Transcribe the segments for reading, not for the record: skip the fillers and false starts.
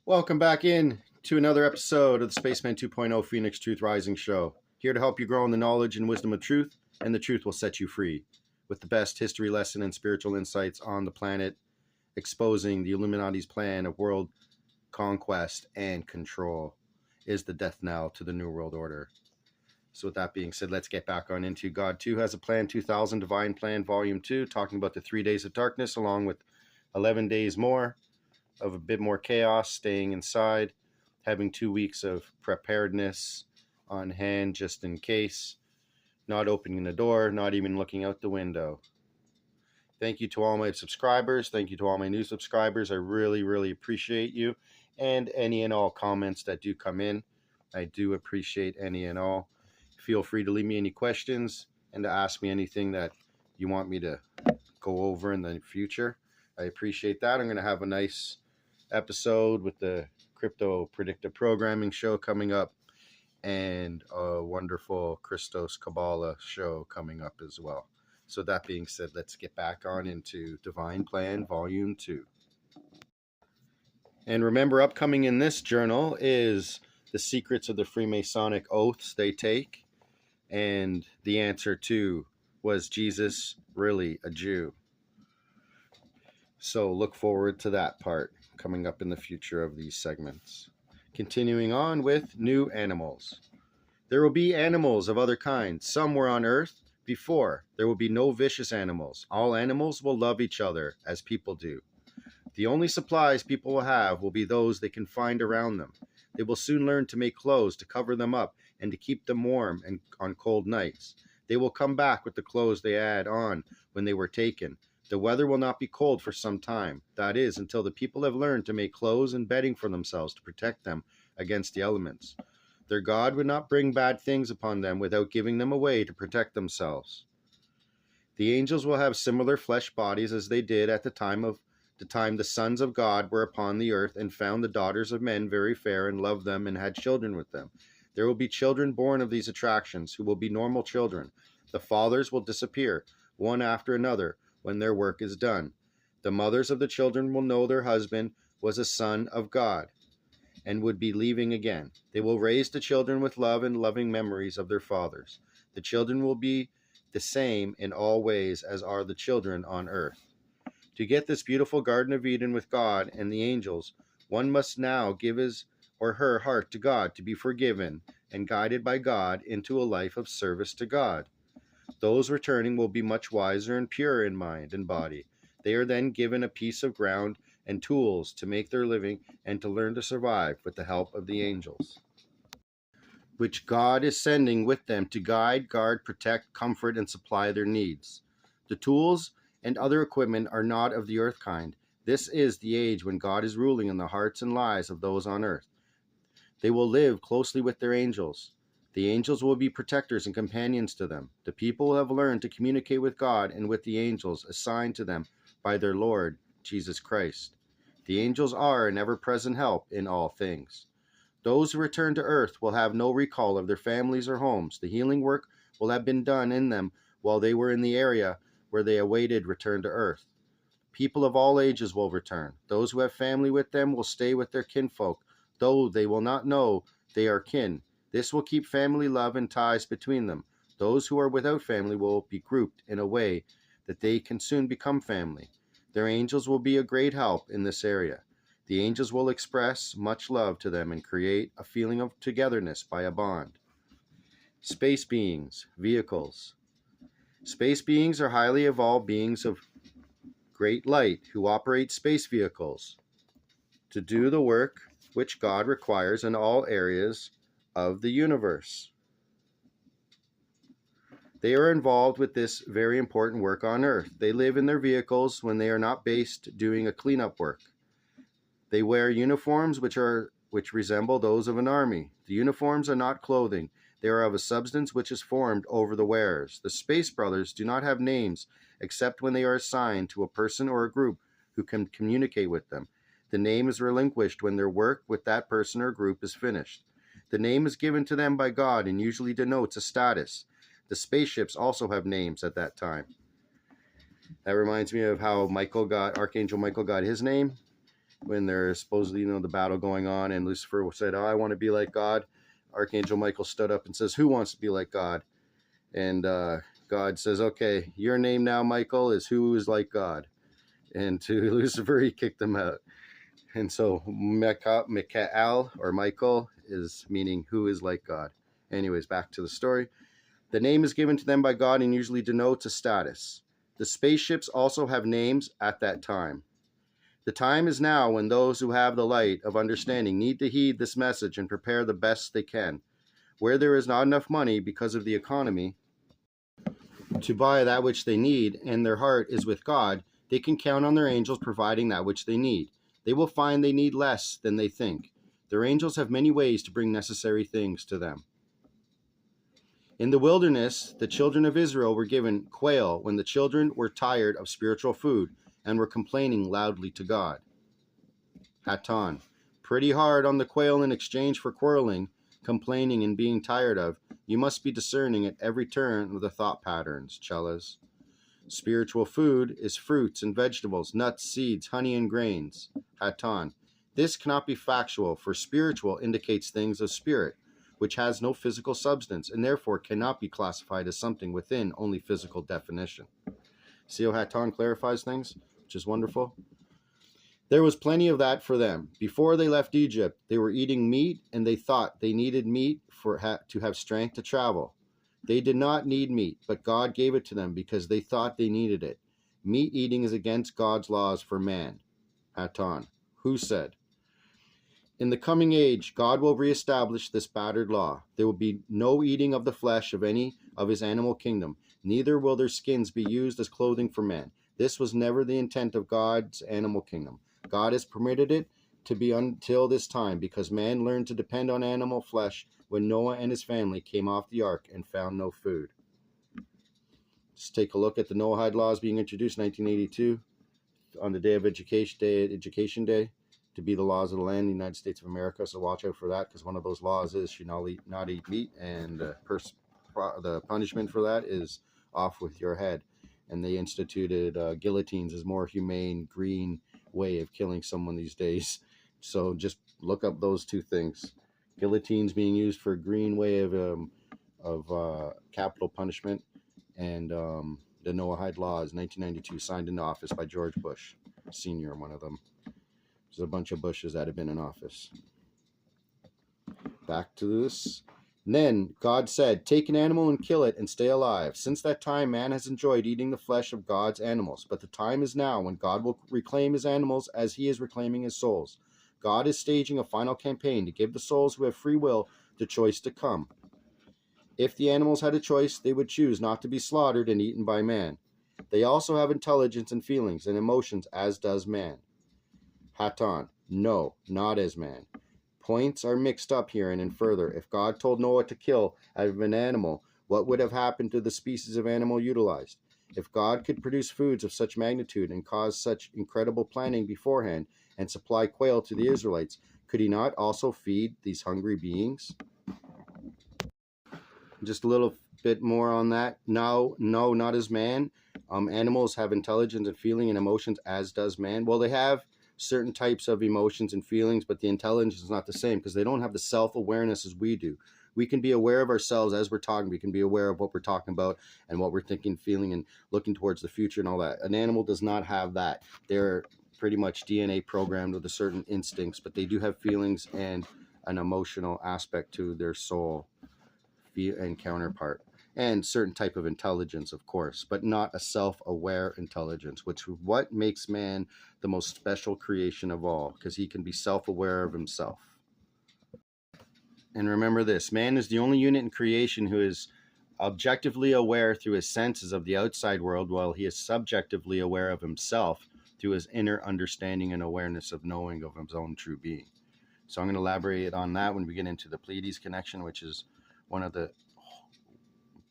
Welcome back in to another episode of the Spaceman 2.0 Phoenix Truth Rising Show. Here to help you grow in the knowledge and wisdom of truth, and the truth will set you free. With the best history lesson and spiritual insights on the planet, exposing the Illuminati's plan of world conquest and control is the death knell to the New World Order. So with that being said, let's get back on into God 2 Has a Plan 2000 Divine Plan Volume 2, talking about the 3 days of darkness along with 11 days more of a bit more chaos, staying inside, having 2 weeks of preparedness on hand just in case, not opening the door, not even looking out the window. Thank you to all my subscribers. Thank you to all my new subscribers. I really appreciate you, and any and all comments that do come in. I do appreciate any and all. Feel free to leave me any questions and to ask me anything that you want me to go over in the future. I appreciate that. I'm going to have a nice episode with the crypto predictive programming show coming up, and a wonderful Christos Kabbalah show coming up as well. So that being said, let's get back on into Divine Plan Volume 2. And remember, upcoming in this journal is the secrets of the Freemasonic oaths they take, and the answer to, was Jesus really a Jew? So look forward to that part coming up in the future of these segments. Continuing on with new animals. There will be animals of other kinds. Some were on earth before. There will be no vicious animals. All animals will love each other as people do. The only supplies people will have will be those they can find around them. They will soon learn to make clothes to cover them up and to keep them warm and on cold nights. They will come back with the clothes they had on when they were taken. The weather will not be cold for some time. That is, until the people have learned to make clothes and bedding for themselves to protect them against the elements. Their God would not bring bad things upon them without giving them a way to protect themselves. The angels will have similar flesh bodies as they did at the time the sons of God were upon the earth and found the daughters of men very fair and loved them and had children with them. There will be children born of these attractions who will be normal children. The fathers will disappear, one after another, when their work is done. The mothers of the children will know their husband was a son of God and would be leaving again. They will raise the children with love and loving memories of their fathers. The children will be the same in all ways as are the children on earth. To get this beautiful Garden of Eden with God and the angels, one must now give his or her heart to God to be forgiven and guided by God into a life of service to God. Those returning will be much wiser and purer in mind and body. They are then given a piece of ground and tools to make their living and to learn to survive with the help of the angels, which God is sending with them to guide, guard, protect, comfort, and supply their needs. The tools and other equipment are not of the earth kind. This is the age when God is ruling in the hearts and lives of those on earth. They will live closely with their angels. The angels will be protectors and companions to them. The people have learned to communicate with God and with the angels assigned to them by their Lord, Jesus Christ. The angels are an ever-present help in all things. Those who return to earth will have no recall of their families or homes. The healing work will have been done in them while they were in the area where they awaited return to earth. People of all ages will return. Those who have family with them will stay with their kinfolk, though they will not know they are kin. This will keep family love and ties between them. Those who are without family will be grouped in a way that they can soon become family. Their angels will be a great help in this area. The angels will express much love to them and create a feeling of togetherness by a bond. Space beings, vehicles. Space beings are highly evolved beings of great light who operate space vehicles to do the work which God requires in all areas of the universe. They are involved with this very important work on Earth. They live in their vehicles when they are not based doing a cleanup work. They wear uniforms which resemble those of an army. The uniforms are not clothing. They are of a substance which is formed over the wearers. The Space Brothers do not have names except when they are assigned to a person or a group who can communicate with them. The name is relinquished when their work with that person or group is finished. The name is given to them by God and usually denotes a status. The spaceships also have names at that time. That reminds me of how Archangel Michael got his name. when there's supposedly, the battle going on, and Lucifer said, "Oh, I want to be like God." Archangel Michael stood up and says, "Who wants to be like God?" And God says, "Okay, your name now, Michael, is who is like God." And to Lucifer, he kicked him out. And so Michael or Michael is meaning who is like God. Anyways, back to the story. The name is given to them by God and usually denotes a status. The spaceships also have names at that time. The time is now when those who have the light of understanding need to heed this message and prepare the best they can. Where there is not enough money because of the economy to buy that which they need, and their heart is with God, they can count on their angels providing that which they need. They will find they need less than they think. Their angels have many ways to bring necessary things to them. In the wilderness, the children of Israel were given quail when the children were tired of spiritual food and were complaining loudly to God. HATONN. Pretty hard on the quail in exchange for quarreling, complaining, and being tired of. You must be discerning at every turn of the thought patterns, Chelas. Spiritual food is fruits and vegetables, nuts, seeds, honey, and grains. HATONN. This cannot be factual, for spiritual indicates things of spirit, which has no physical substance, and therefore cannot be classified as something within only physical definition. See how HATONN clarifies things, which is wonderful? There was plenty of that for them. Before they left Egypt, they were eating meat, and they thought they needed meat to have strength to travel. They did not need meat, but God gave it to them because they thought they needed it. Meat eating is against God's laws for man. HATONN. Who said? In the coming age, God will reestablish this battered law. There will be no eating of the flesh of any of his animal kingdom. Neither will their skins be used as clothing for men. This was never the intent of God's animal kingdom. God has permitted it to be until this time because man learned to depend on animal flesh when Noah and his family came off the ark and found no food. Let's take a look at the Noahide laws being introduced in 1982 on the day of Education Day, to be the laws of the land in the United States of America. So watch out for that, because one of those laws is you not eat meat, and the punishment for that is off with your head. And they instituted guillotines as more humane, green way of killing someone these days. So just look up those two things. Guillotines being used for a green way of capital punishment, and the Noahide laws, 1992, signed into office by George Bush Sr., one of them. There's a bunch of Bushes that have been in office. Back to this. Then God said, "Take an animal and kill it and stay alive." Since that time, man has enjoyed eating the flesh of God's animals. But the time is now when God will reclaim his animals as he is reclaiming his souls. God is staging a final campaign to give the souls who have free will the choice to come. If the animals had a choice, they would choose not to be slaughtered and eaten by man. They also have intelligence and feelings and emotions, as does man. HATONN. No, not as man. Points are mixed up here and further. If God told Noah to kill out of an animal, what would have happened to the species of animal utilized? If God could produce foods of such magnitude and cause such incredible planning beforehand and supply quail to the Israelites, could he not also feed these hungry beings? Just a little bit more on that. No, not as man. Animals have intelligence and feeling and emotions, as does man. Well, they have certain types of emotions and feelings, but the intelligence is not the same because they don't have the self-awareness as we do. We can be aware of ourselves as we're talking. We can be aware of what we're talking about and what we're thinking, feeling, and looking towards the future and all that. An animal does not have that. They're pretty much DNA programmed with a certain instincts, but they do have feelings and an emotional aspect to their soul and counterpart, and certain type of intelligence, of course, but not a self-aware intelligence, which is what makes man the most special creation of all, because he can be self-aware of himself. And remember this, man is the only unit in creation who is objectively aware through his senses of the outside world, while he is subjectively aware of himself through his inner understanding and awareness of knowing of his own true being. So I'm going to elaborate on that when we get into the Pleiades connection, which is one of the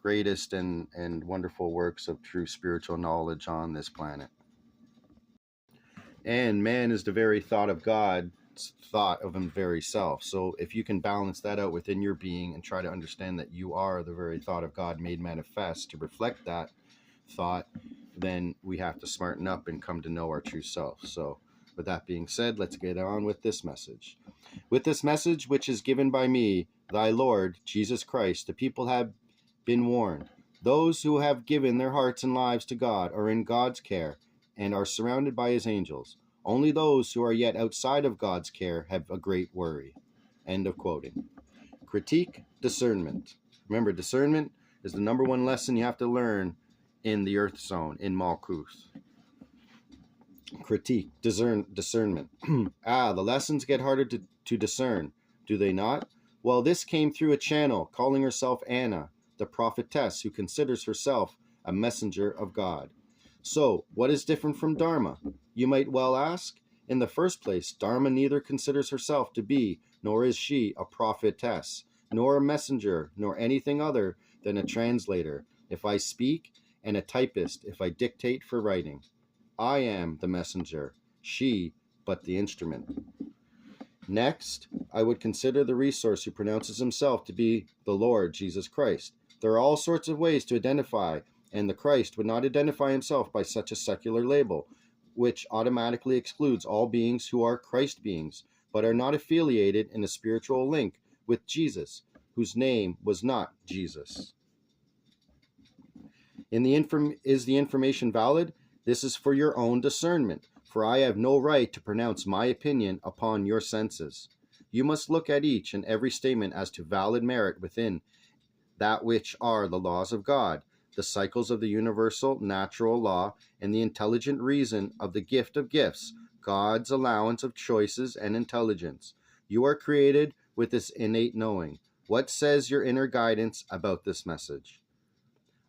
greatest and wonderful works of true spiritual knowledge on this planet. And man is the very thought of God's thought of him very self. So if you can balance that out within your being and try to understand that you are the very thought of God made manifest to reflect that thought, then we have to smarten up and come to know our true self. So With that being said, let's get on with this message. With this message, which is given by me, thy Lord, Jesus Christ, the people have been warned. Those who have given their hearts and lives to God are in God's care and are surrounded by his angels. Only those who are yet outside of God's care have a great worry. End of quoting. Critique discernment. Remember, discernment is the number one lesson you have to learn in the Earth Zone, in Malkuth. Critique, discernment. The lessons get harder to discern, do they not? Well, this came through a channel calling herself Anna, the prophetess who considers herself a messenger of God. So, what is different from Dharma? You might well ask. In the first place, Dharma neither considers herself to be, nor is she a prophetess, nor a messenger, nor anything other than a translator, if I speak, and a typist, if I dictate for writing. I am the messenger, she but the instrument. Next, I would consider the resource who pronounces himself to be the Lord Jesus Christ. There are all sorts of ways to identify, and the Christ would not identify himself by such a secular label, which automatically excludes all beings who are Christ beings, but are not affiliated in a spiritual link with Jesus, whose name was not Jesus. Is the information valid? This is for your own discernment, for I have no right to pronounce my opinion upon your senses. You must look at each and every statement as to valid merit within that which are the laws of God, the cycles of the universal natural law, and the intelligent reason of the gift of gifts, God's allowance of choices and intelligence. You are created with this innate knowing. What says your inner guidance about this message?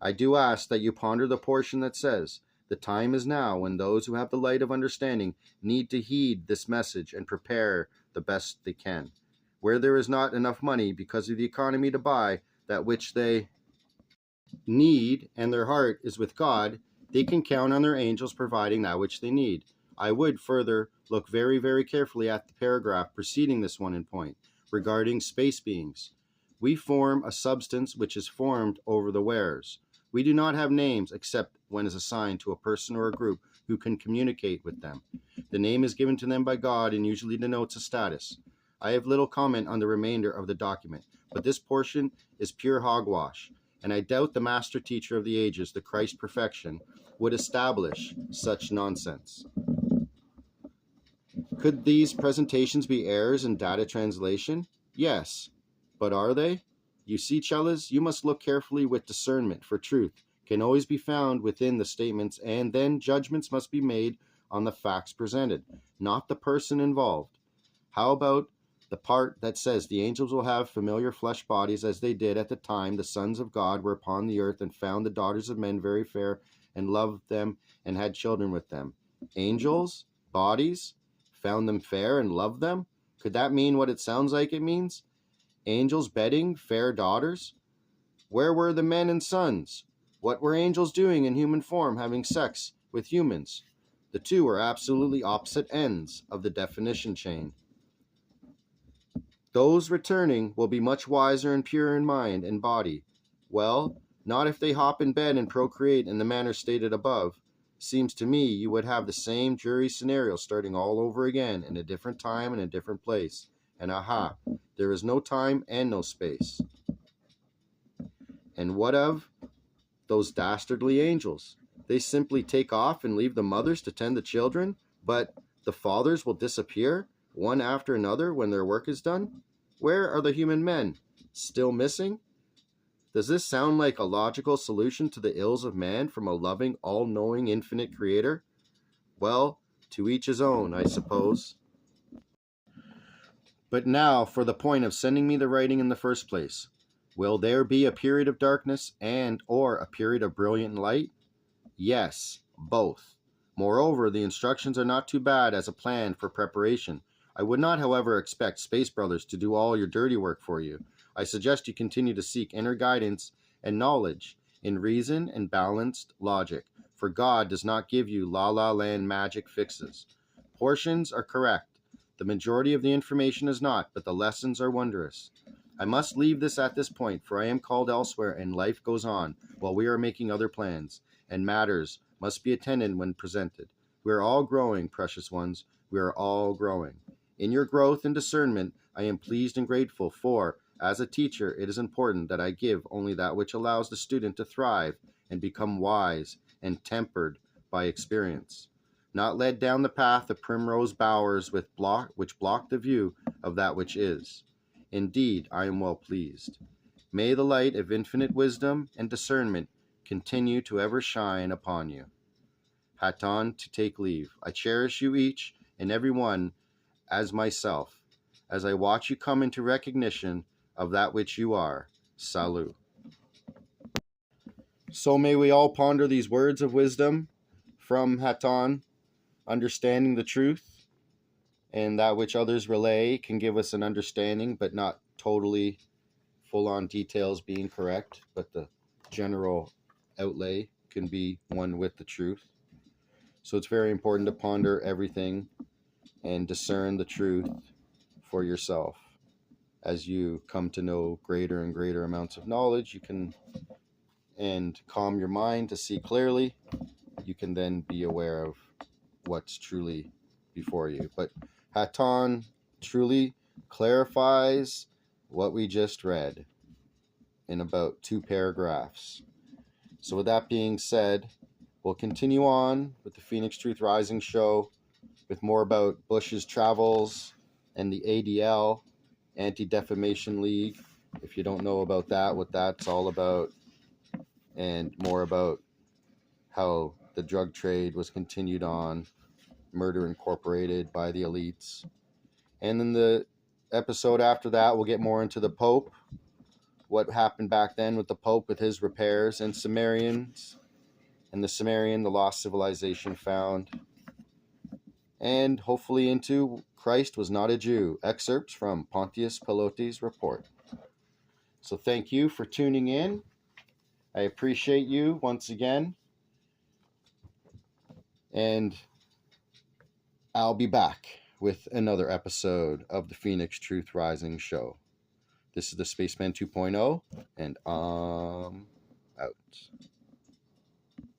I do ask that you ponder the portion that says, the time is now when those who have the light of understanding need to heed this message and prepare the best they can. Where there is not enough money because of the economy to buy that which they need and their heart is with God, they can count on their angels providing that which they need. I would further look very, very carefully at the paragraph preceding this one in point regarding space beings. We form a substance which is formed over the wares. We do not have names except when is assigned to a person or a group who can communicate with them. The name is given to them by God and usually denotes a status. I have little comment on the remainder of the document, but this portion is pure hogwash, and I doubt the master teacher of the ages, the Christ perfection, would establish such nonsense. Could these presentations be errors in data translation? Yes, but are they? You see, Chelas, you must look carefully with discernment, for truth can always be found within the statements, and then judgments must be made on the facts presented, not the person involved. How about the part that says the angels will have familiar flesh bodies as they did at the time the sons of God were upon the earth and found the daughters of men very fair and loved them and had children with them? Angels? Bodies? Found them fair and loved them? Could that mean what it sounds like it means? Angels bedding fair daughters? Where were the men and sons? What were angels doing in human form having sex with humans? The two are absolutely opposite ends of the definition chain. Those returning will be much wiser and purer in mind and body. Well, not if they hop in bed and procreate in the manner stated above. Seems to me you would have the same jury scenario starting all over again in a different time and a different place. And aha, there is no time and no space. And what of those dastardly angels? They simply take off and leave the mothers to tend the children, but the fathers will disappear, one after another, when their work is done? Where are the human men? Still missing? Does this sound like a logical solution to the ills of man from a loving, all-knowing, infinite creator? Well, to each his own, I suppose. But now for the point of sending me the writing in the first place. Will there be a period of darkness and or a period of brilliant light? Yes, both. Moreover, the instructions are not too bad as a plan for preparation. I would not, however, expect Space Brothers to do all your dirty work for you. I suggest you continue to seek inner guidance and knowledge in reason and balanced logic, for God does not give you la-la land magic fixes. Portions are correct. The majority of the information is not, but the lessons are wondrous. I must leave this at this point, for I am called elsewhere, and life goes on, while we are making other plans, and matters must be attended when presented. We are all growing, precious ones. We are all growing. In your growth and discernment, I am pleased and grateful, for, as a teacher, it is important that I give only that which allows the student to thrive and become wise and tempered by experience, not led down the path of primrose bowers which block the view of that which is. Indeed, I am well pleased. May the light of infinite wisdom and discernment continue to ever shine upon you. HATONN, to take leave. I cherish you each and every one as myself, as I watch you come into recognition of that which you are. Salut. So may we all ponder these words of wisdom from HATONN, understanding the truth, and that which others relay can give us an understanding, but not totally full-on details being correct, but the general outlay can be one with the truth. So it's very important to ponder everything and discern the truth for yourself. As you come to know greater and greater amounts of knowledge, you can, and calm your mind to see clearly, you can then be aware of what's truly before you. But HATONN truly clarifies what we just read in about 2 paragraphs. So with that being said, we'll continue on with the Phoenix Truth Rising show with more about Bush's travels and the ADL, Anti-Defamation League. If you don't know about that, what that's all about, and more about how the drug trade was continued on, Murder Incorporated by the elites. And then the episode after that, we'll get more into the Pope, what happened back then with the Pope with his repairs, and Sumerians, and the Sumerian, the lost civilization found, and hopefully into Christ was not a Jew, excerpts from Pontius Pilate's report. So thank you for tuning in. I appreciate you once again, and I'll be back with another episode of the Phoenix Truth Rising show. This is the Spaceman 2.0, and I'm out.